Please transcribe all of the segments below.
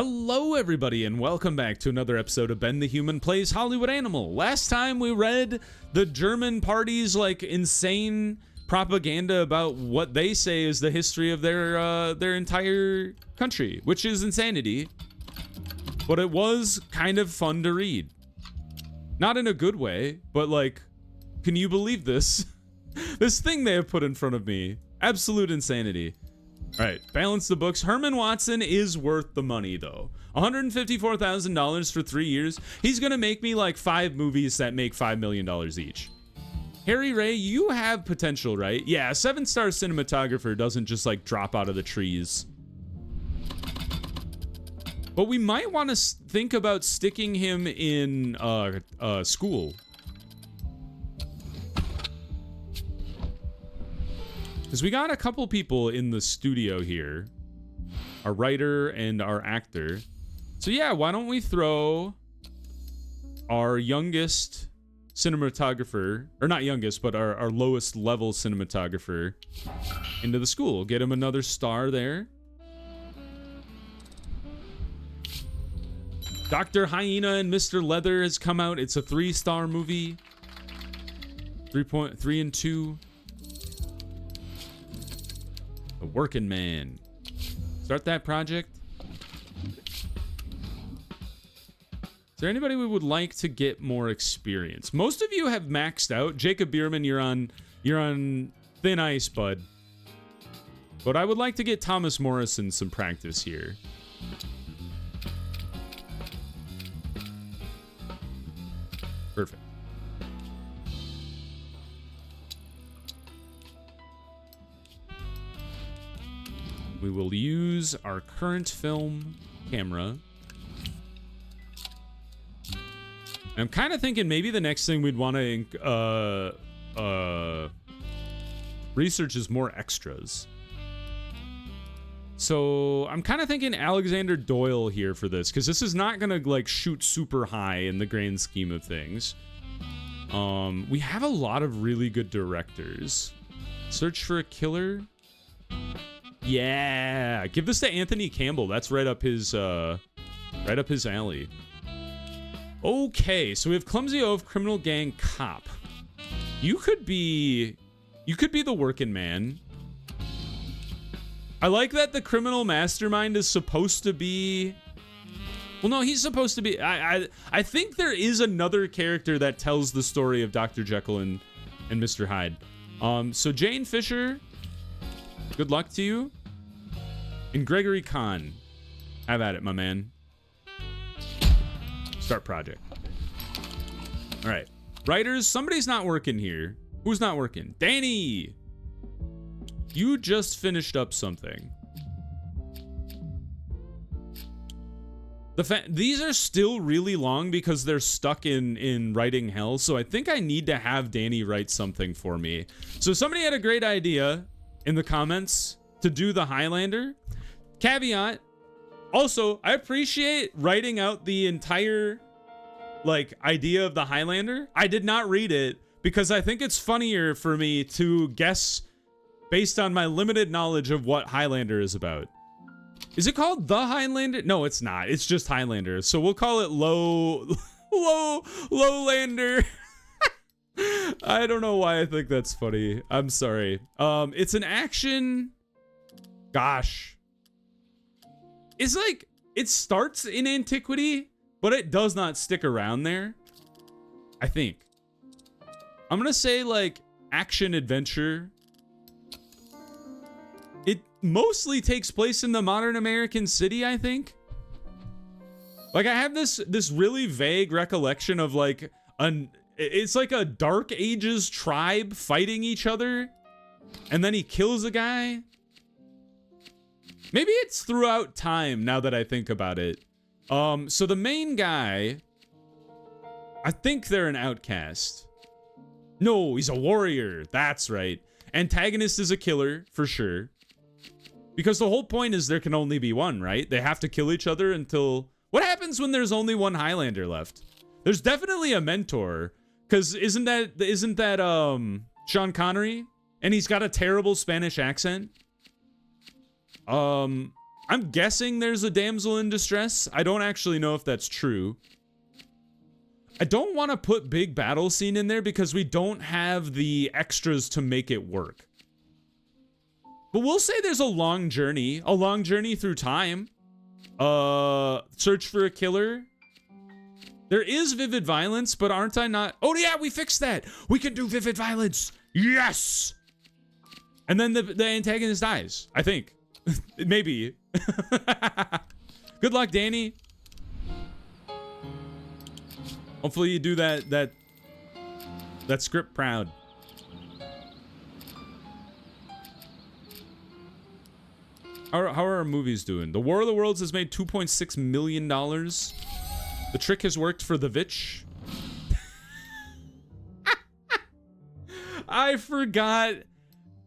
Hello everybody and welcome back to another episode of Ben the Human Plays Hollywood Animal. Last time we read the German party's like insane propaganda about what they say is the history of their entire country, which is insanity. But it was kind of fun to read. Not in a good way, but like, can you believe this? This thing they have put in front of me. Absolute insanity. All right, balance the books. Herman Watson is worth the money, though. $154,000 for 3 years. He's going to make me like 5 movies that make $5 million each. Harry Ray, you have potential, right? Yeah, a 7-star cinematographer doesn't just like drop out of the trees. But we might want to think about sticking him in school. Because we got a couple people in the studio here. Our writer and our actor. So yeah, why don't we throw our youngest cinematographer, or not youngest, but our lowest level cinematographer into the school. Get him another star there. Dr. Hyena and Mr. Leather has come out. It's a 3-star movie. 3.3 and 2. The Working Man. Start that project. Is there anybody we would like to get more experience? Most of you have maxed out. Jacob Bierman, you're on thin ice, bud. But I would like to get Thomas Morrison some practice here. Perfect. We will use our current film camera. I'm kind of thinking maybe the next thing we'd want to research is more extras. So I'm kind of thinking Alexander Doyle here for this, because this is not going to like shoot super high in the grand scheme of things. We have a lot of really good directors. Search for a Killer. Yeah, give this to Anthony Campbell. That's right up his alley. Okay, so we have Clumsy Oaf, Criminal Gang Cop. You could be the Working Man. I like that the criminal mastermind is supposed to be. Well, no, he's supposed to be. I think there is another character that tells the story of Dr. Jekyll and Mr. Hyde. So Jane Fisher. Good luck to you. And Gregory Kahn. Have at it, my man. Start project. All right. Writers, somebody's not working here. Who's not working? Danny! You just finished up something. These are still really long because they're stuck in writing hell, so I think I need to have Danny write something for me. So somebody had a great idea in the comments to do the Highlander. Caveat. Also, I appreciate writing out the entire like idea of the Highlander. I did not read it because I think it's funnier for me to guess based on my limited knowledge of what Highlander is about. Is it called The Highlander? No, it's not. It's just Highlander. So we'll call it Lowlander. I don't know why I think that's funny. I'm sorry. It's an action. Gosh. It's like, it starts in antiquity, but it does not stick around there. I think. I'm gonna say like action adventure. It mostly takes place in the modern American city, I think. Like I have this really vague recollection of like it's like a Dark Ages tribe fighting each other, and then he kills a guy. Maybe it's throughout time now that I think about it. So the main guy, I think they're an outcast. No, he's a warrior. That's right. Antagonist is a killer for sure. Because the whole point is there can only be one, right? They have to kill each other until... What happens when there's only one Highlander left? There's definitely a mentor. Because isn't that Sean Connery? And he's got a terrible Spanish accent. I'm guessing there's a damsel in distress. I don't actually know if that's true. I don't want to put big battle scene in there because we don't have the extras to make it work. But we'll say there's a long journey through time. Search for a killer. There is vivid violence, but aren't I not? Oh yeah, we fixed that. We can do vivid violence. Yes. And then the antagonist dies, I think. Maybe. Good luck, Danny. Hopefully you do that script proud. How are our movies doing? The War of the Worlds has made $2.6 million. The trick has worked for the Vitch. I forgot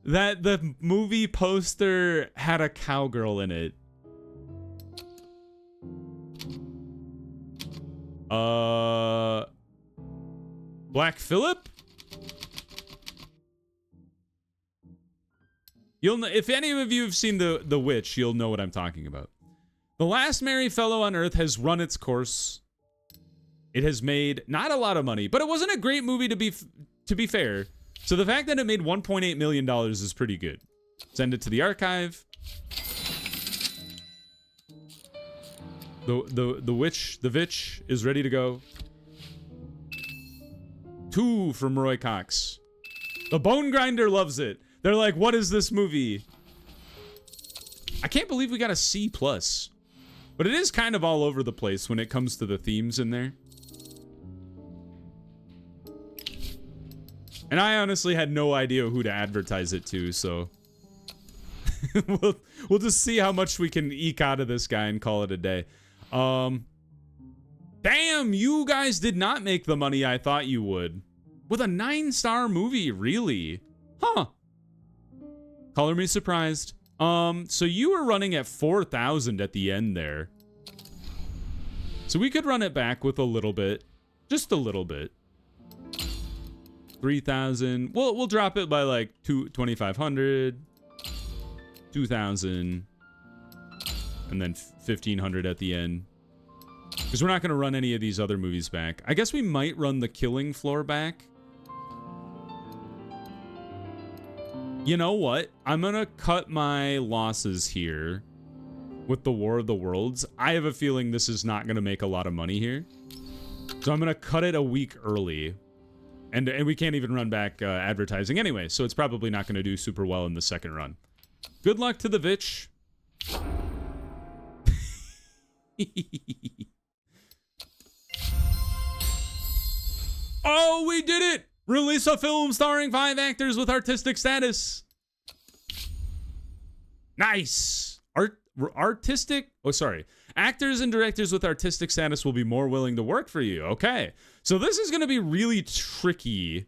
that the movie poster had a cowgirl in it. Black Phillip? You'll know, if any of you have seen the Witch, you'll know what I'm talking about. The Last Merry Fellow on Earth has run its course. It has made not a lot of money, but it wasn't a great movie to be fair. So the fact that it made $1.8 million is pretty good. Send it to the archive. The Vitch is ready to go. 2 from Roy Cox. The Bone Grinder loves it. They're like, what is this movie? I can't believe we got a C+. But it is kind of all over the place when it comes to the themes in there. And I honestly had no idea who to advertise it to, so we'll just see how much we can eke out of this guy and call it a day. Damn, you guys did not make the money I thought you would. With a 9-star movie, really? Huh. Color me surprised. So you were running at 4,000 at the end there. So we could run it back with a little bit. Just a little bit. 3,000. We'll drop it by like 2,500. 2,000. And then 1,500 at the end. Because we're not going to run any of these other movies back. I guess we might run The Killing Floor back. You know what? I'm going to cut my losses here with The War of the Worlds. I have a feeling this is not going to make a lot of money here. So I'm going to cut it a week early. And we can't even run back advertising anyway, so it's probably not going to do super well in the second run. Good luck to the Vitch. Oh, we did it! Release a film starring 5 actors with artistic status. Nice. Actors and directors with artistic status will be more willing to work for you. Okay. So this is going to be really tricky.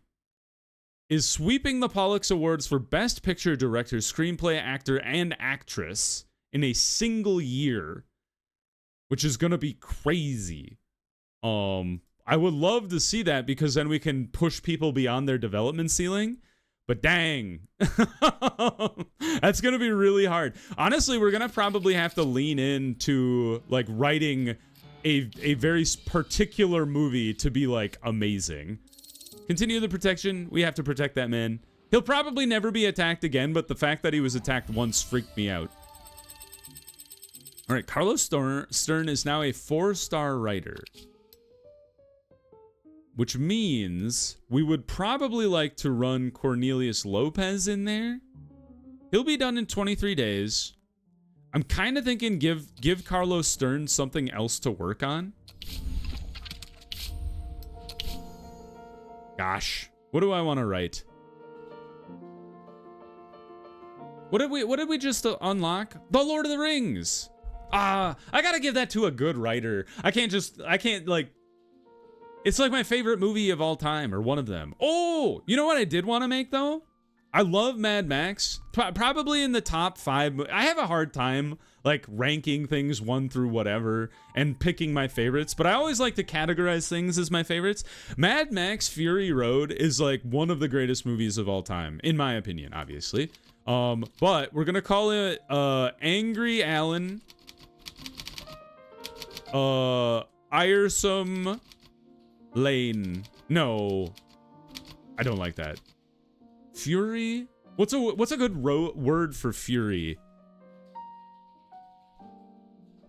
Is sweeping the Pollux Awards for Best Picture, Director, Screenplay, Actor, and Actress in a single year, which is going to be crazy. I would love to see that because then we can push people beyond their development ceiling. But dang, that's going to be really hard. Honestly, we're going to probably have to lean into like writing a very particular movie to be like amazing. Continue the protection. We have to protect that man. He'll probably never be attacked again, but the fact that he was attacked once freaked me out. All right, Carlos Stern is now a 4-star writer. Which means we would probably like to run Cornelius Lopez in there. He'll be done in 23 days. I'm kind of thinking give Carlos Stern something else to work on. Gosh, what do I want to write? What did we just unlock? The Lord of the Rings. I gotta give that to a good writer. I can't like. It's like my favorite movie of all time, or one of them. Oh, you know what I did want to make, though? I love Mad Max. Probably in the top 5. I have a hard time, like, ranking things 1 through whatever and picking my favorites, but I always like to categorize things as my favorites. Mad Max Fury Road is, like, one of the greatest movies of all time, in my opinion, obviously. But we're gonna call it Angry Alan, Iresome Lane. No, I don't like that. Fury. What's a good word for fury?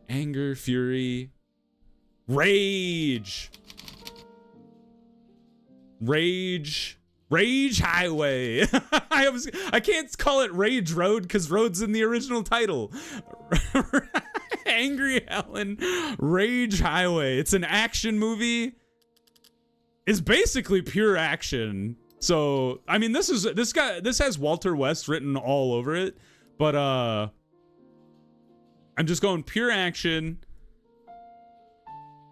Anger, fury, rage. Rage Highway. I can't call it Rage Road because Road's in the original title. Angry Alan, Rage Highway. It's an action movie. It's basically pure action. So, I mean, this has Walter West written all over it, but I'm just going pure action.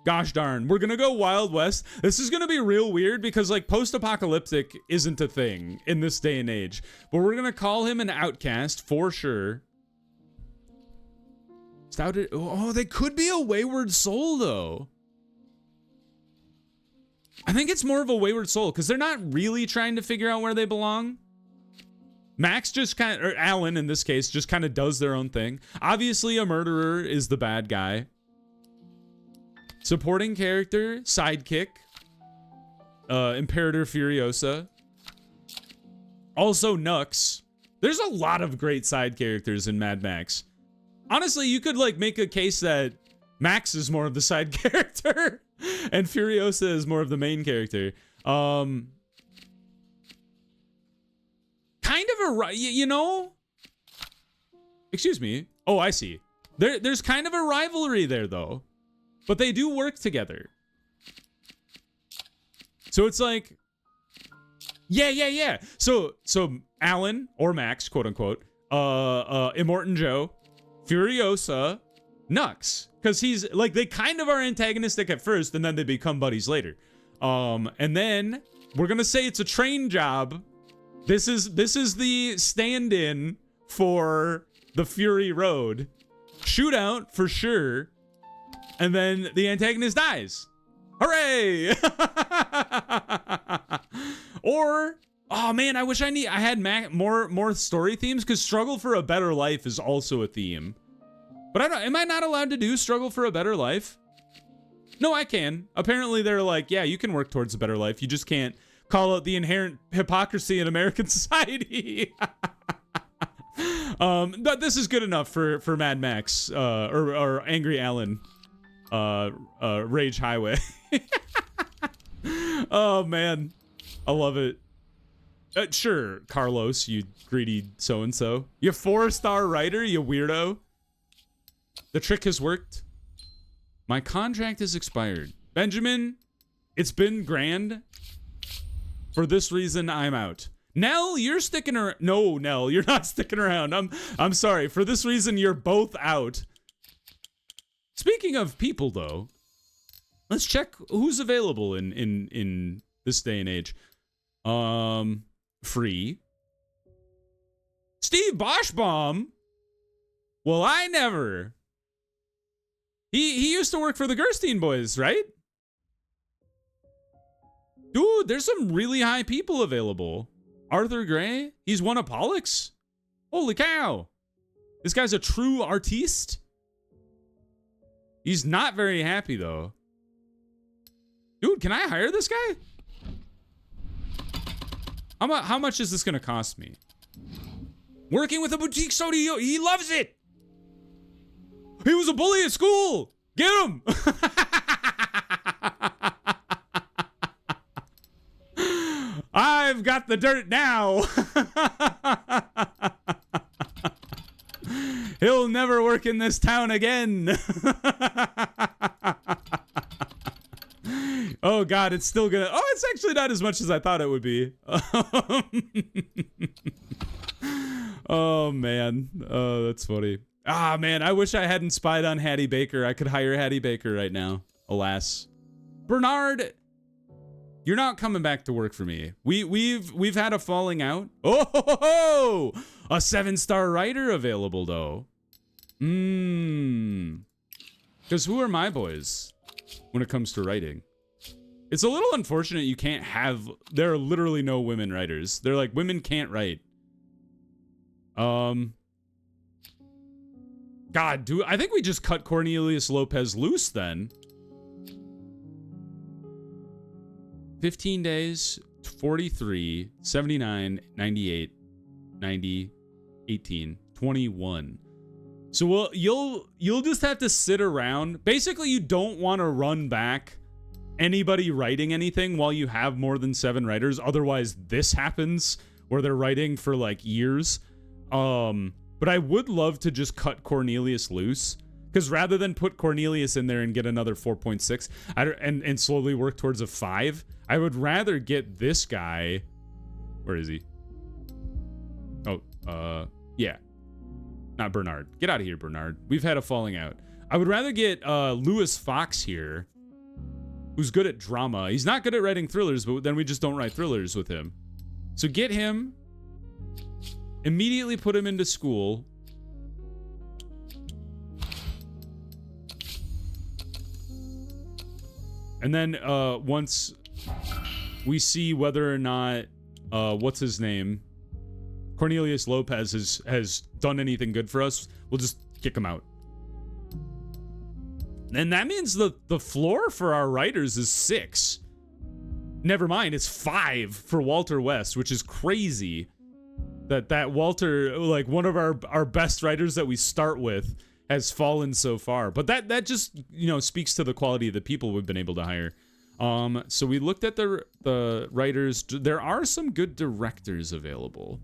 Gosh darn, we're gonna go Wild West. This is gonna be real weird because like post-apocalyptic isn't a thing in this day and age, but we're gonna call him an outcast for sure. Oh, they could be a wayward soul though. I think it's more of a wayward soul because they're not really trying to figure out where they belong. Max just or Alan in this case, just kind of does their own thing. Obviously a murderer is the bad guy. Supporting character, sidekick, Imperator Furiosa. Also Nux. There's a lot of great side characters in Mad Max. Honestly, you could like make a case that Max is more of the side character and Furiosa is more of the main character. Kind of a, you know? Excuse me. Oh, I see. There's kind of a rivalry there though. But they do work together. So it's like, yeah. So Alan or Max, quote unquote, Immortan Joe, Furiosa, Nux, because he's like they kind of are antagonistic at first, and then they become buddies later. And then we're gonna say it's a train job. This is the stand-in for the Fury Road shootout for sure. And then the antagonist dies. Hooray! Or, oh man, I wish I had more story themes because Struggle for a Better Life is also a theme. But am I not allowed to do Struggle for a Better Life? No, I can. Apparently they're like, yeah, you can work towards a better life. You just can't call out the inherent hypocrisy in American society. But this is good enough for Mad Max, or Angry Alan. Rage Highway. Oh man, I love it. Sure, Carlos, you greedy so-and-so. You 4-star writer, you weirdo. The trick has worked. My contract is expired. Benjamin, it's been grand. For this reason, I'm out. Nell, you're sticking around. No, Nell, you're not sticking around. I'm sorry. For this reason, you're both out. Speaking of people, though, let's check who's available in this day and age. Free. Steve Boschbaum. Well, I never. He used to work for the Gerstein boys, right? Dude, there's some really high people available. Arthur Gray. He's one of Pollux. Holy cow. This guy's a true artiste. He's not very happy, though. Dude, can I hire this guy? How much is this going to cost me? Working with a boutique studio. He loves it. He was a bully at school. Get him. I've got the dirt now. He'll never work in this town again. Oh God, it's still gonna. Oh, it's actually not as much as I thought it would be. Oh man, oh that's funny. Ah man, I wish I hadn't spied on Hattie Baker. I could hire Hattie Baker right now. Alas, Bernard, you're not coming back to work for me. We've had a falling out. Oh, a 7-star writer available though. Because who are my boys when it comes to writing? It's a little unfortunate you can't have. There are literally no women writers. They're like women can't write. God, I think we just cut Cornelius Lopez loose then. 15 days, 43, 79, 98, 90, 18, 21. So you'll just have to sit around. Basically, you don't want to run back anybody writing anything while you have more than 7 writers. Otherwise, this happens where they're writing for like years. But I would love to just cut Cornelius loose, because rather than put Cornelius in there and get another 4.6 and slowly work towards a 5, I would rather get this guy. Where is he? Oh, yeah. Not Bernard. Get out of here, Bernard. We've had a falling out. I would rather get Lewis Fox here, who's good at drama. He's not good at writing thrillers, but then we just don't write thrillers with him. So get him. Immediately put him into school. And then once we see whether or not, what's his name? Cornelius Lopez has done anything good for us, we'll just kick him out. And that means the floor for our writers is 6. Never mind, it's 5 for Walter West, which is crazy. That Walter, like one of our best writers that we start with, has fallen so far. But that just, speaks to the quality of the people we've been able to hire. So we looked at the writers. There are some good directors available.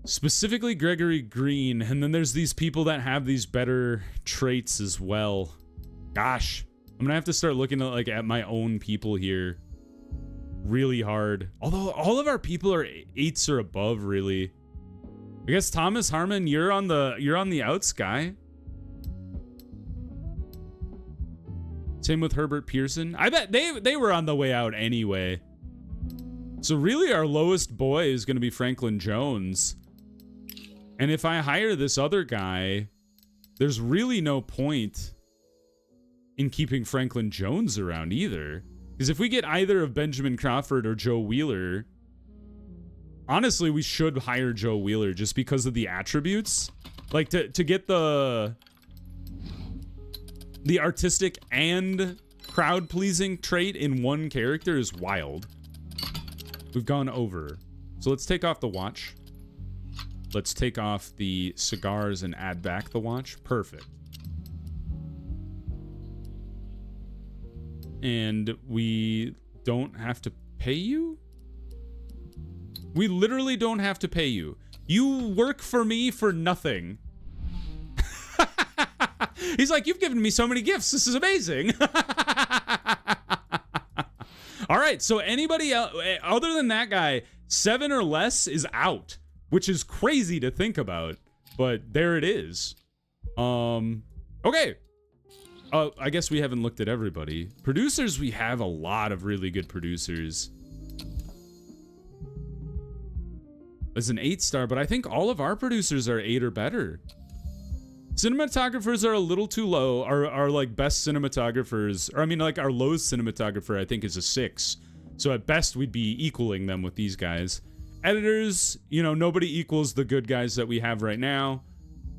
Specifically Gregory Green, and then there's these people that have these better traits as well. Gosh, I'm gonna have to start looking at my own people here really hard. Although all of our people are 8s or above, really. I guess Thomas Harmon, you're on the outs, guy. Same with Herbert Pearson. I bet they were on the way out anyway. So really our lowest boy is going to be Franklin Jones. And if I hire this other guy, there's really no point in keeping Franklin Jones around either. Because if we get either of Benjamin Crawford or Joe Wheeler, honestly, we should hire Joe Wheeler just because of the attributes. Like to get the artistic and crowd-pleasing trait in one character is wild. We've gone over. So let's take off the watch. Let's take off the cigars and add back the watch. Perfect. And we don't have to pay you? We literally don't have to pay you. You work for me for nothing. He's like, you've given me so many gifts. This is amazing. All right, so anybody else, other than that guy, 7 or less is out, which is crazy to think about, but there it is. Okay. I guess we haven't looked at everybody. Producers, we have a lot of really good producers. It's an 8-star, but I think all of our producers are 8 or better. Cinematographers are a little too low. Our like best cinematographers, or I mean like our lowest cinematographer I think is a 6. So at best we'd be equaling them with these guys. Editors, nobody equals the good guys that we have right now.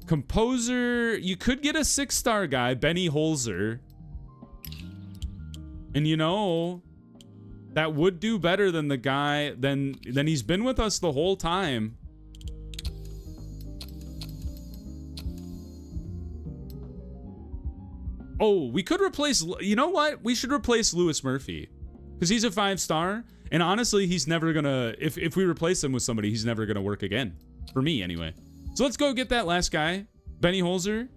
Composer, you could get a 6-star guy, Benny Holzer. And that would do better than the guy, than he's been with us the whole time. Oh, we could replace, you know what? We should replace Lewis Murphy. Because he's a 5-star. And honestly, he's never gonna, if we replace him with somebody, he's never gonna work again. For me, anyway. So let's go get that last guy. Benny Holzer.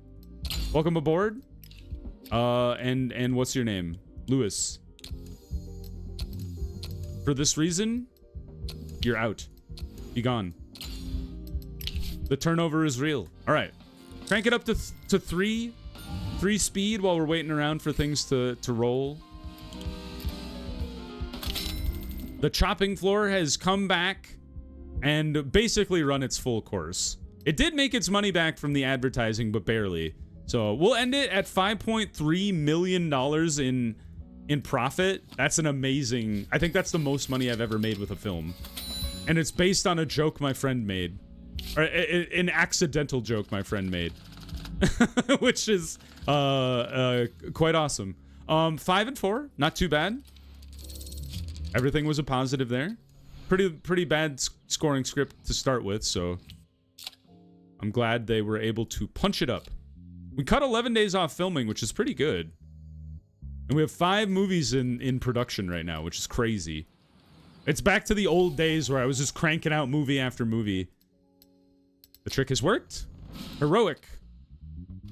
Welcome aboard. And what's your name? Lewis. For this reason, you're out. Be gone. The turnover is real. All right. Crank it up to 3 speed while we're waiting around for things to roll. The chopping floor has come back and basically run its full course. It did make its money back from the advertising, but barely. So we'll end it at $5.3 million in profit. That's an amazing, I think that's the most money I've ever made with a film. And it's based on a joke my friend made. Or an accidental joke my friend made. Which is quite awesome. 5 and 4, not too bad. Everything was a positive there. Pretty bad scoring script to start with, so I'm glad they were able to punch it up. We cut 11 days off filming, which is pretty good. And we have 5 movies in production right now, which is crazy. It's back to the old days where I was just cranking out movie after movie. The trick has worked. Heroic.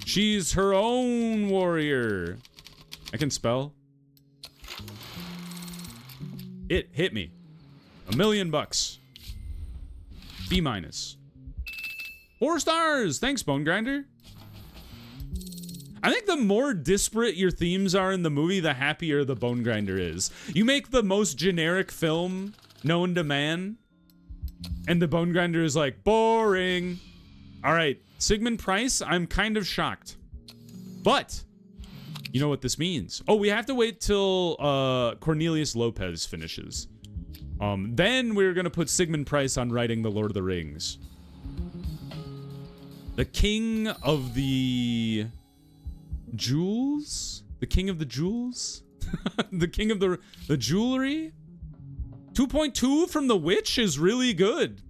She's her own warrior. I can spell. It hit me. $1 million. B-. 4 stars. Thanks, Bone Grinder. I think the more disparate your themes are in the movie, the happier the Bone Grinder is. You make the most generic film known to man, and the Bone Grinder is like, boring. All right, Sigmund Price, I'm kind of shocked. But, you know what this means. Oh, we have to wait till Cornelius Lopez finishes. Then we're going to put Sigmund Price on writing The Lord of the Rings. The King of the Jewels? The King of the Jewels? The King of the Jewelry? 2.2 from The Witch is really good.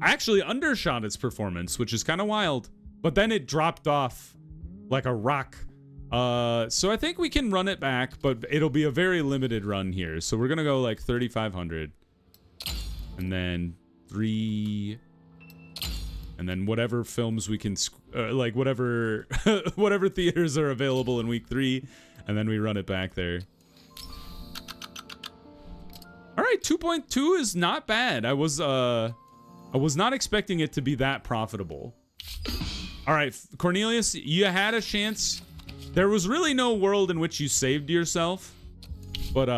I actually undershot its performance, which is kind of wild. But then it dropped off like a rock. So I think we can run it back, but it'll be a very limited run here. So we're going to go like 3,500. And then 3... And then whatever films we can, like whatever theaters are available in week 3, and then we run it back there. All right, 2.2 is not bad. I was not expecting it to be that profitable. All right, Cornelius, you had a chance. There was really no world in which you saved yourself, but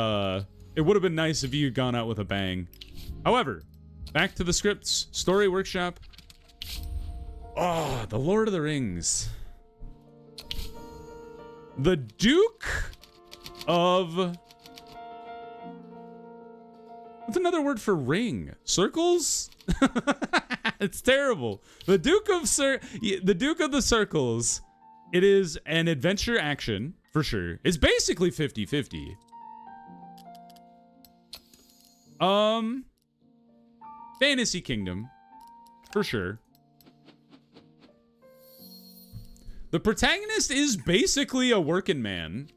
it would have been nice if you had gone out with a bang. However, back to the scripts, story workshop. Oh, The Lord of the Rings. The Duke of... What's another word for ring? Circles? It's terrible. The Duke of the Circles. It is an adventure action, for sure. It's basically 50-50. Fantasy Kingdom, for sure. The protagonist is basically a working man,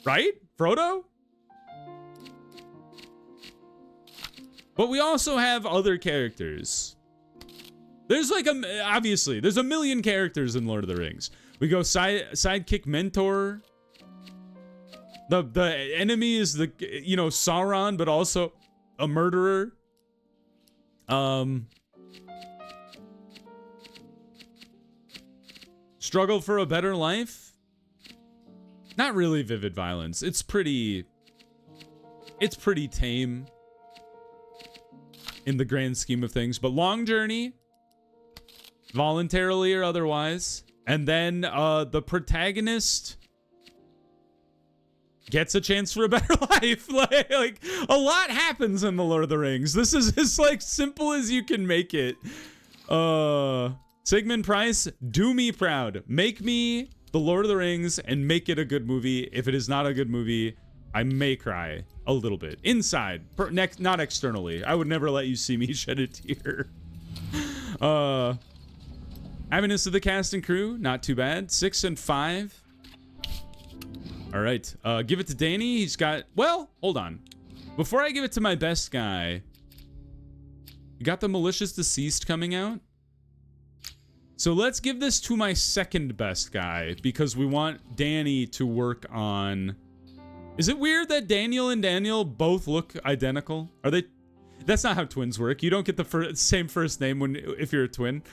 right? Frodo? But we also have other characters. There's like obviously, there's a million characters in Lord of the Rings. We go sidekick mentor. The enemy is Sauron, but also a murderer. Struggle for a better life? Not really vivid violence. It's pretty tame in the grand scheme of things, but long journey, voluntarily or otherwise. And then the protagonist gets a chance for a better life. like a lot happens in The Lord of the Rings. This is as like simple as you can make it. Sigmund Price, do me proud. Make me The Lord of the Rings and make it a good movie. If it is not a good movie, I may cry a little bit. Inside, not externally. I would never let you see me shed a tear. Happiness of the cast and crew, not too bad. 6 and 5. All right, give it to Danny. He's got, well, hold on. Before I give it to my best guy, you got The Malicious Deceased coming out. So let's give this to my second best guy because we want Danny to work on... Is it weird that Daniel and Daniel both look identical? Are they... That's not how twins work. You don't get the same first name if you're a twin.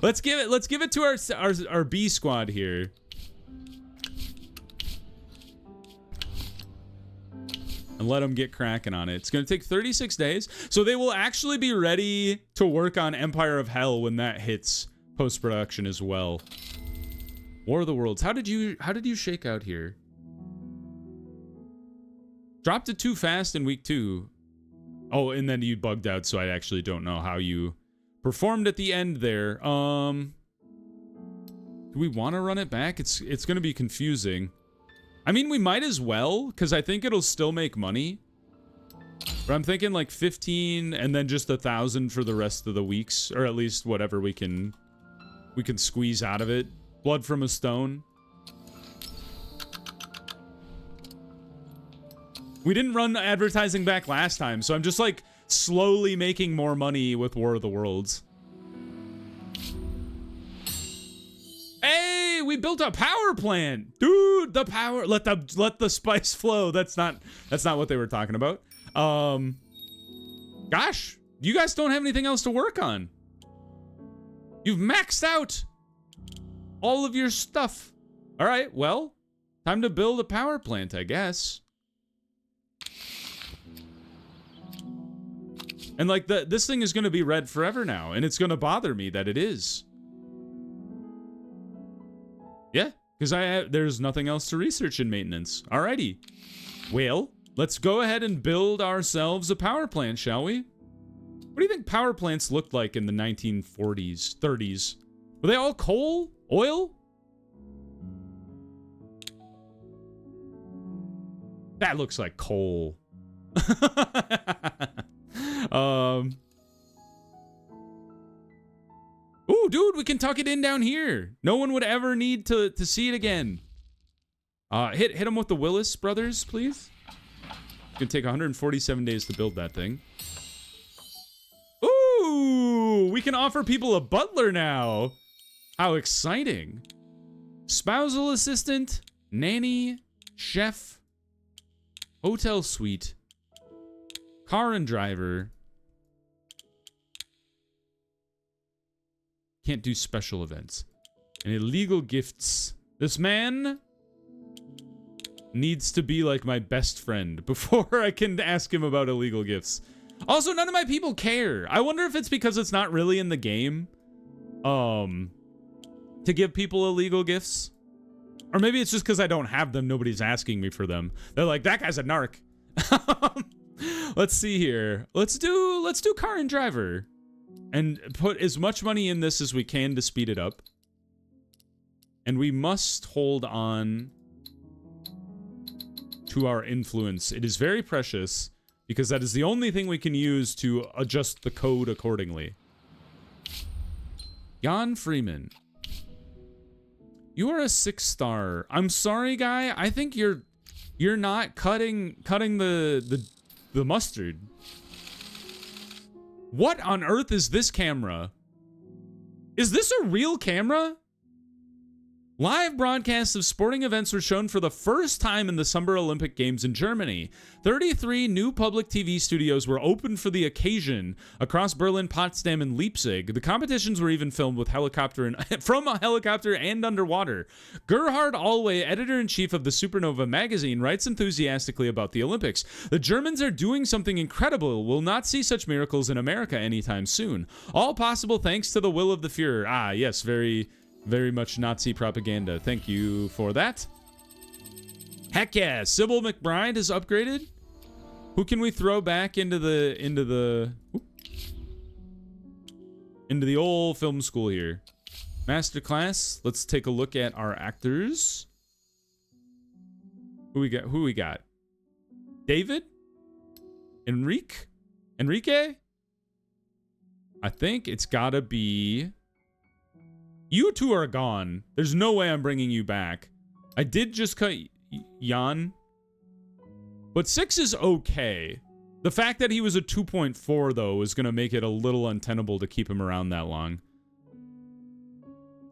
Let's give it to our B squad here. And let them get cracking on it. It's going to take 36 days. So they will actually be ready to work on Empire of Hell when that hits post-production as well. War of the Worlds. How did you shake out here? Dropped it too fast in week 2. Oh, and then you bugged out, so I actually don't know how you performed at the end there. Do we want to run it back? It's going to be confusing. I mean, we might as well, because I think it'll still make money. But I'm thinking like 15 and then just 1,000 for the rest of the weeks, or at least whatever we can squeeze out of it. Blood from a stone. We didn't run advertising back last time, so I'm just like slowly making more money with War of the Worlds. Hey, we built a power plant. Dude, the power, let the spice flow. That's not what they were talking about. Gosh, you guys don't have anything else to work on. You've maxed out all of your stuff. All right, well, time to build a power plant, I guess. And like this thing is going to be red forever now, and it's going to bother me that it is. Yeah, because there's nothing else to research in maintenance. Alrighty. Well, let's go ahead and build ourselves a power plant, shall we? What do you think power plants looked like in the 1940s, 30s? Were they all coal? Oil? That looks like coal. Ooh, dude, we can tuck it in down here. No one would ever need to see it again. Hit them with the Willis brothers, please. It's gonna take 147 days to build that thing. Ooh, we can offer people a butler now. How exciting. Spousal assistant, nanny, chef, hotel suite, car and driver. Can't do special events. And illegal gifts. This man needs to be like my best friend before I can ask him about illegal gifts. Also, none of my people care. I wonder if it's because it's not really in the game to give people illegal gifts. Or maybe it's just because I don't have them. Nobody's asking me for them. They're like, that guy's a narc. Let's see here. Let's do car and driver. And put as much money in this as we can to speed it up. And we must hold on to our influence. It is very precious because that is the only thing we can use to adjust the code accordingly. Jan Freeman. You are a 6-star. I'm sorry, guy. I think you're not cutting the mustard. What on earth is this camera? Is this a real camera? Live broadcasts of sporting events were shown for the first time in the Summer Olympic Games in Germany. 33 new public TV studios were opened for the occasion across Berlin, Potsdam, and Leipzig. The competitions were even filmed with from a helicopter and underwater. Gerhard Alway, editor-in-chief of the Supernova magazine, writes enthusiastically about the Olympics. The Germans are doing something incredible. We'll not see such miracles in America anytime soon. All possible thanks to the will of the Fuhrer. Ah, yes, very much Nazi propaganda. Thank you for that. Heck yeah, Sybil McBride is upgraded. Who can we throw back into the old film school here? Masterclass. Let's take a look at our actors. Who we got? David? Enrique? I think it's gotta be... You two are gone. There's no way I'm bringing you back. I did just cut Jan. But 6 is okay. The fact that he was a 2.4, though, is going to make it a little untenable to keep him around that long.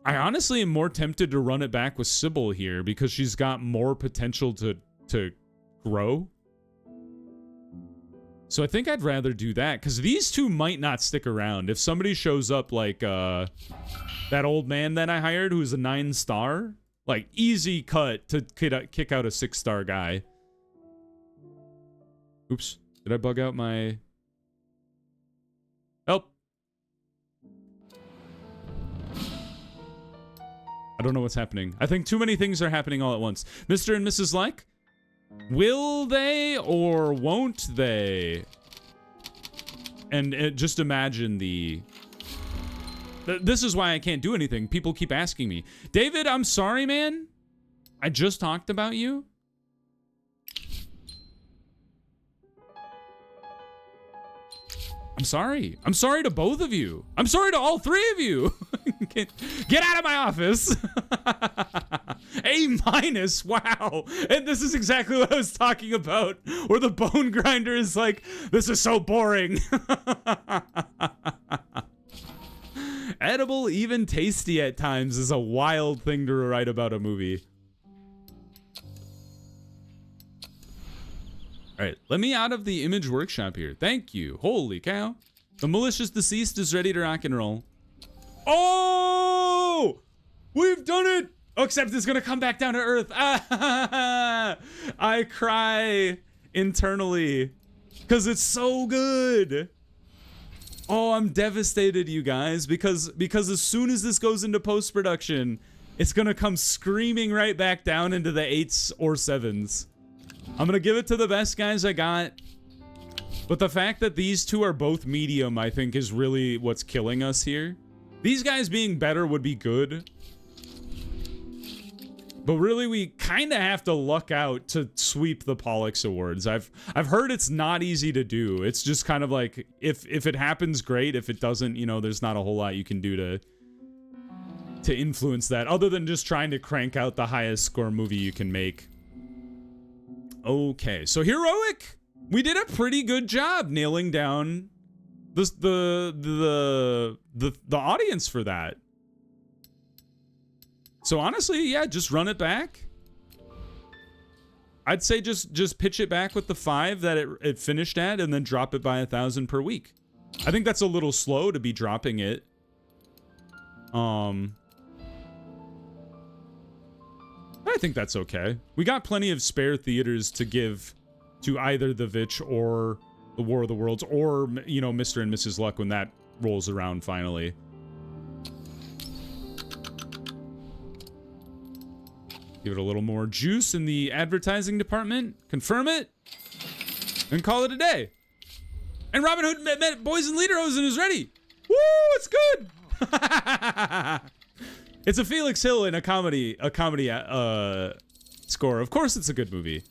I honestly am more tempted to run it back with Sybil here because she's got more potential to grow. So I think I'd rather do that because these two might not stick around. If somebody shows up like that old man that I hired who's a 9-star, like easy cut to kick out a 6-star guy. Oops, did I bug out my... Help. I don't know what's happening. I think too many things are happening all at once. Mr. and Mrs. Like? Will they or won't they? And just imagine the This is why I can't do anything. People keep asking me. David, I'm sorry, man. I just talked about you. I'm sorry. I'm sorry to both of you. I'm sorry to all three of you. Get out of my office. A-. Wow. And this is exactly what I was talking about, where the bone grinder is like, this is so boring. Edible, even tasty at times, is a wild thing to write about a movie. All right, let me out of the image workshop here. Thank you. Holy cow. The malicious deceased is ready to rock and roll. Oh! We've done it! Oh, except it's gonna come back down to earth. I cry internally because it's so good. Oh, I'm devastated, you guys, because as soon as this goes into post-production, it's gonna come screaming right back down into the 8s or 7s. I'm gonna give it to the best guys I got, but the fact that these two are both medium, I think, is really what's killing us here. These guys being better would be good, but really we kind of have to luck out to sweep the Pollux Awards. I've heard it's not easy to do. It's just kind of like, if it happens, great. If it doesn't, you know, there's not a whole lot you can do to influence that, other than just trying to crank out the highest score movie you can make. Okay, so Heroic, we did a pretty good job nailing down the audience for that. So honestly, yeah, just run it back. I'd say just pitch it back with the 5 that it finished at, and then drop it by 1,000 per week. I think that's a little slow to be dropping it. I think that's okay. We got plenty of spare theaters to give to either The Vitch or The War of the Worlds, or, you know, Mr. and Mrs. Luck when that rolls around finally. Give it a little more juice in the advertising department. Confirm it. And call it a day. And Robin Hood met Boys in Lederhosen is ready. Woo, it's good. It's a Felix Hill in a comedy score. Of course it's a good movie.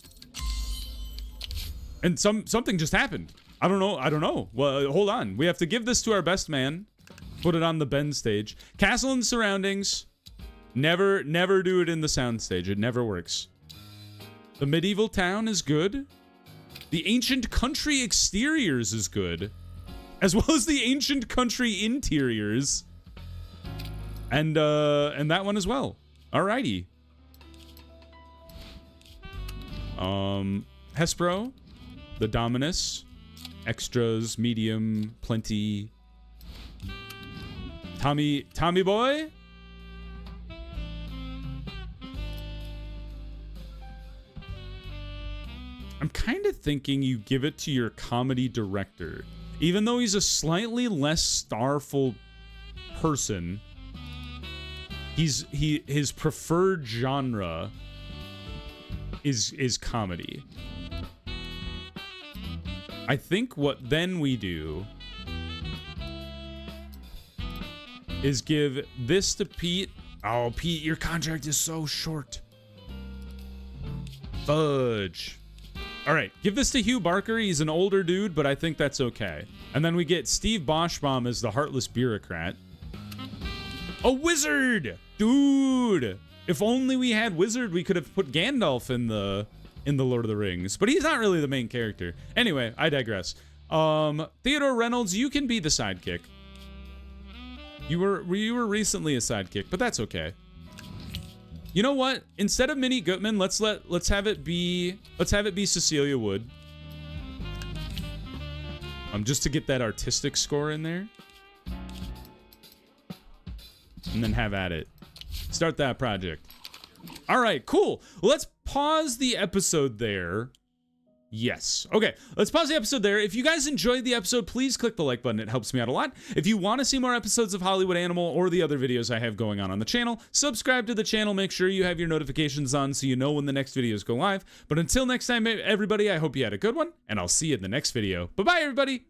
And something just happened. I don't know. Well, hold on. We have to give this to our best man. Put it on the bend stage. Castle and surroundings. Never do it in the sound stage. It never works. The medieval town is good. The ancient country exteriors is good, as well as the ancient country interiors. And that one as well. Alrighty. Hespero, the Dominus, extras, medium, plenty. Tommy boy. I'm kind of thinking you give it to your comedy director, even though he's a slightly less starful person. His preferred genre is comedy. I think what then we do is give this to Pete. Oh, Pete, your contract is so short. Fudge. All right, give this to Hugh Barker. He's an older dude, but I think that's okay. And then we get Steve Boschbaum as the heartless bureaucrat. A wizard! Dude! If only we had wizard, we could have put Gandalf in the Lord of the Rings. But he's not really the main character. Anyway, I digress. Theodore Reynolds, you can be the sidekick. You were recently a sidekick, but that's okay. You know what? Instead of Minnie Gutman, let's have it be Cecilia Wood. Just to get that artistic score in there. And then have at it. Start that project. All right, cool. Let's pause the episode there. Yes. Okay, let's pause the episode there. If you guys enjoyed the episode, please click the like button. It helps me out a lot. If you want to see more episodes of Hollywood Animal or the other videos I have going on the channel, subscribe to the channel. Make sure you have your notifications on so you know when the next videos go live. But until next time, everybody, I hope you had a good one, and I'll see you in the next video. Bye-bye, everybody.